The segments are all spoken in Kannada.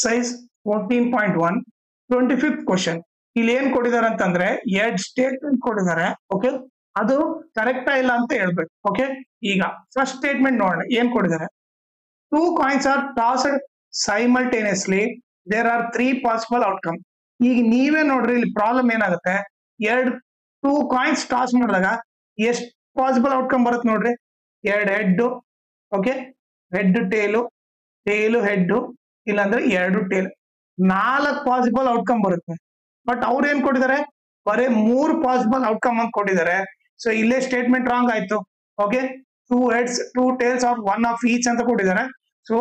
Size 14.1 25th question. ಇಲ್ಲಿ ಏನ್ ಕೊಟ್ಟಿದ್ದಾರೆ ಅಂತಂದ್ರೆ ಎರಡ್ ಸ್ಟೇಟ್ಮೆಂಟ್ ಕೊಟ್ಟಿದ್ದಾರೆ. ಓಕೆ, ಅದು ಕರೆಕ್ಟಾ ಇಲ್ಲ ಅಂತ ಹೇಳ್ಬೇಕು. ಓಕೆ, ಈಗ ಫಸ್ಟ್ ಸ್ಟೇಟ್ಮೆಂಟ್ ನೋಡೋಣ ಏನ್ ಕೊಟ್ಟಿದ್ದಾರೆ. 2 coins are tossed simultaneously. There are 3 possible outcome. ಈಗ ನೀವೇ ನೋಡ್ರಿ ಇಲ್ಲಿ ಪ್ರಾಬ್ಲಮ್ ಏನಾಗುತ್ತೆ. 2 coins ಟಾಸ್ ಮಾಡಿದಾಗ ಎಷ್ಟು ಪಾಸಿಬಲ್ ಔಟ್ಕಮ್ ಬರುತ್ತೆ ನೋಡ್ರಿ. 2 head, okay, head tail, tail head, ಇಲ್ಲಾಂದ್ರೆ 2 ಟೇಲ್, 4 ಪಾಸಿಬಲ್ ಔಟ್ಕಮ್ ಬರುತ್ತೆ. ಬಟ್ ಅವ್ರು ಏನ್ ಕೊಟ್ಟಿದ್ದಾರೆ, ಬರೀ 3 ಪಾಸಿಬಲ್ ಔಟ್ಕಮ್ ಅಂತ ಕೊಟ್ಟಿದ್ದಾರೆ. ಸೊ ಇಲ್ಲೇ ಸ್ಟೇಟ್ಮೆಂಟ್ ರಾಂಗ್ ಆಯ್ತು. Okay, 2 heads 2 tails of 1 of each ಅಂತ ಕೊಟ್ಟಿದ್ದಾರೆ. ಸೊ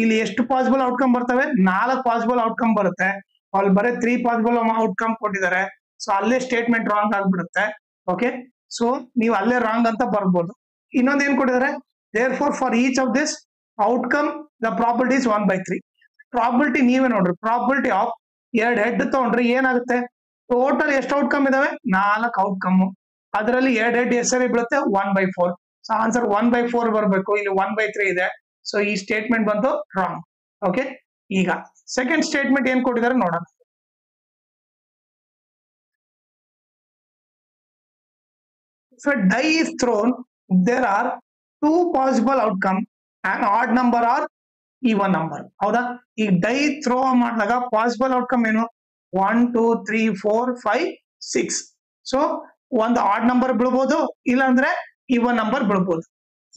ಇಲ್ಲಿ ಎಷ್ಟು ಪಾಸಿಬಲ್ ಔಟ್ಕಮ್ ಬರ್ತವೆ, 4 ಪಾಸಿಬಲ್ ಔಟ್ಕಮ್ ಬರುತ್ತೆ. ಅಲ್ಲಿ ಬರೀ 3 ಪಾಸಿಬಲ್ ಔಟ್ಕಮ್ ಕೊಟ್ಟಿದ್ದಾರೆ. ಸೊ ಅಲ್ಲೇ ಸ್ಟೇಟ್ಮೆಂಟ್ ರಾಂಗ್ ಆಗ್ಬಿಡುತ್ತೆ. ಓಕೆ, ಸೊ ನೀವು ಅಲ್ಲೇ ರಾಂಗ್ ಅಂತ ಬರ್ಬೋದು. ಇನ್ನೊಂದು ಏನ್ ಕೊಟ್ಟಿದ್ದಾರೆ, therefore each of this outcome the probability is 1/3. Probability ನೀವೇ ನೋಡ್ರಿ. ಪ್ರಾಬಬಿಲಿಟಿ ಆಫ್ 2 ಹೆಡ್ ತಗೊಂಡ್ರಿ ಏನಾಗುತ್ತೆ, ಟೋಟಲ್ ಎಷ್ಟು ಔಟ್ಕಮ್ ಇದಾವೆ, 4 ಔಟ್ಕಮ್. ಅದರಲ್ಲಿ 2 ಹೆಡ್ ಹೆಸರಿ ಬೀಳುತ್ತೆ 1/4. ಸೊ ಆನ್ಸರ್ 1/4 ಬರಬೇಕು. ಇಲ್ಲಿ 1/3 ಇದೆ. ಸೊ ಈ ಸ್ಟೇಟ್ಮೆಂಟ್ ಬಂದು ರಾಂಗ್. ಓಕೆ, ಈಗ ಸೆಕೆಂಡ್ ಸ್ಟೇಟ್ಮೆಂಟ್ ಏನ್ ಕೊಟ್ಟಿದ್ದಾರೆ ನೋಡೋಣ. If a die is thrown, there are 2 possible outcome, an odd number or even number. ಹೌದಾ, ಈ ಡೈ ಥ್ರೋ ಮಾಡಿದಾಗ ಪಾಸಿಬಲ್ ಔಟ್ಕಮ್ ಏನು, 1 2 3 4 5 6. ಸೊ ಒಂದು ಆಡ್ ನಂಬರ್ ಬಿಡ್ಬೋದು, ಇಲ್ಲಾಂದ್ರೆ ಇವನ್ ನಂಬರ್ ಬಿಡ್ಬೋದು.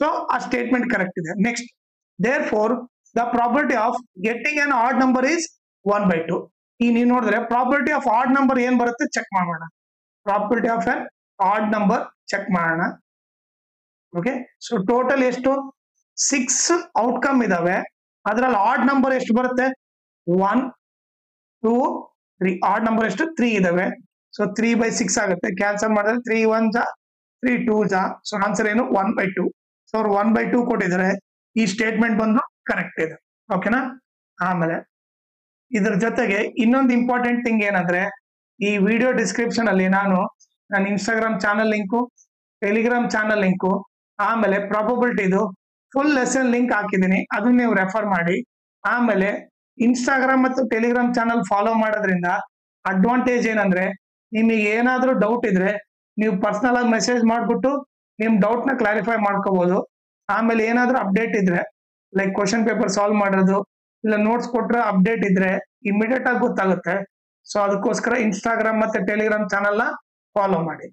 ಸೊ ಆ ಸ್ಟೇಟ್ಮೆಂಟ್ ಕರೆಕ್ಟ್ ಇದೆ. Next, therefore the probability of getting an odd number is 1/2. ಈ ನೀವು ನೋಡಿದ್ರೆ ಪ್ರಾಬಬಿಲಿಟಿ ಆಫ್ ಆಡ್ ನಂಬರ್ ಏನ್ ಬರುತ್ತೆ ಚೆಕ್ ಮಾಡೋಣ. Probability of an odd number check ಮಾಡೋಣ. ಓಕೆ, ಸೊ ಟೋಟಲ್ ಎಷ್ಟು, 6 ಔಟ್ಕಮ್ ಇದಾವೆ. ಅದ್ರಲ್ಲಿ ಆಡ್ ನಂಬರ್ ಎಷ್ಟು ಬರುತ್ತೆ, 1 2 3. ಆಡ್ ನಂಬರ್ ಎಷ್ಟು, 3 ಇದಾವೆ. ಸೊ 3/6 ಆಗುತ್ತೆ. ಕ್ಯಾನ್ಸಲ್ ಮಾಡಿದ್ರೆ 3 1 ಜಾ 3 2 ಜಾ. ಸೊ ಆನ್ಸರ್ ಏನು, 1/2. ಸೊ ಅವ್ರು 1/2 ಕೊಟ್ಟಿದ್ದಾರೆ. ಈ ಸ್ಟೇಟ್ಮೆಂಟ್ ಬಂದು ಕರೆಕ್ಟ್ ಇದೆ. ಓಕೆನಾ. ಆಮೇಲೆ ಇದ್ರ ಜೊತೆಗೆ ಇನ್ನೊಂದು ಇಂಪಾರ್ಟೆಂಟ್ ಥಿಂಗ್ ಏನಂದ್ರೆ, ಈ ವಿಡಿಯೋ ಡಿಸ್ಕ್ರಿಪ್ಷನ್ ಅಲ್ಲಿ ನಾನು ನನ್ನ Instagram channel link, Telegram channel link, ಆಮೇಲೆ ಪ್ರಾಬಬಿಲಿಟಿದು ಫುಲ್ ಲೆಸನ್ ಲಿಂಕ್ ಹಾಕಿದ್ದೀನಿ. ಅದನ್ನ ನೀವು ರೆಫರ್ ಮಾಡಿ. ಆಮೇಲೆ ಇನ್ಸ್ಟಾಗ್ರಾಮ್ ಮತ್ತು ಟೆಲಿಗ್ರಾಮ್ ಚಾನಲ್ ಫಾಲೋ ಮಾಡೋದ್ರಿಂದ ಅಡ್ವಾಂಟೇಜ್ ಏನಂದ್ರೆ, ನಿಮಗೆ ಏನಾದ್ರೂ ಡೌಟ್ ಇದ್ರೆ ನೀವು ಪರ್ಸನಲ್ ಆಗಿ ಮೆಸೇಜ್ ಮಾಡ್ಬಿಟ್ಟು ನಿಮ್ ಡೌಟ್ ನ ಕ್ಲಾರಿಫೈ ಮಾಡ್ಕೋಬಹುದು. ಆಮೇಲೆ ಏನಾದ್ರೂ ಅಪ್ಡೇಟ್ ಇದ್ರೆ, ಲೈಕ್ ಕ್ವಶನ್ ಪೇಪರ್ ಸಾಲ್ವ್ ಮಾಡೋದು, ಇಲ್ಲ ನೋಟ್ಸ್ ಕೊಟ್ರೆ ಅಪ್ಡೇಟ್ ಇದ್ರೆ ಇಮಿಡಿಯೇಟ್ ಆಗಿ ಗೊತ್ತಾಗುತ್ತೆ. ಸೊ ಅದಕ್ಕೋಸ್ಕರ ಇನ್ಸ್ಟಾಗ್ರಾಮ್ ಮತ್ತೆ ಟೆಲಿಗ್ರಾಮ್ ಚಾನಲ್ ನ ಫಾಲೋ ಮಾಡಿ.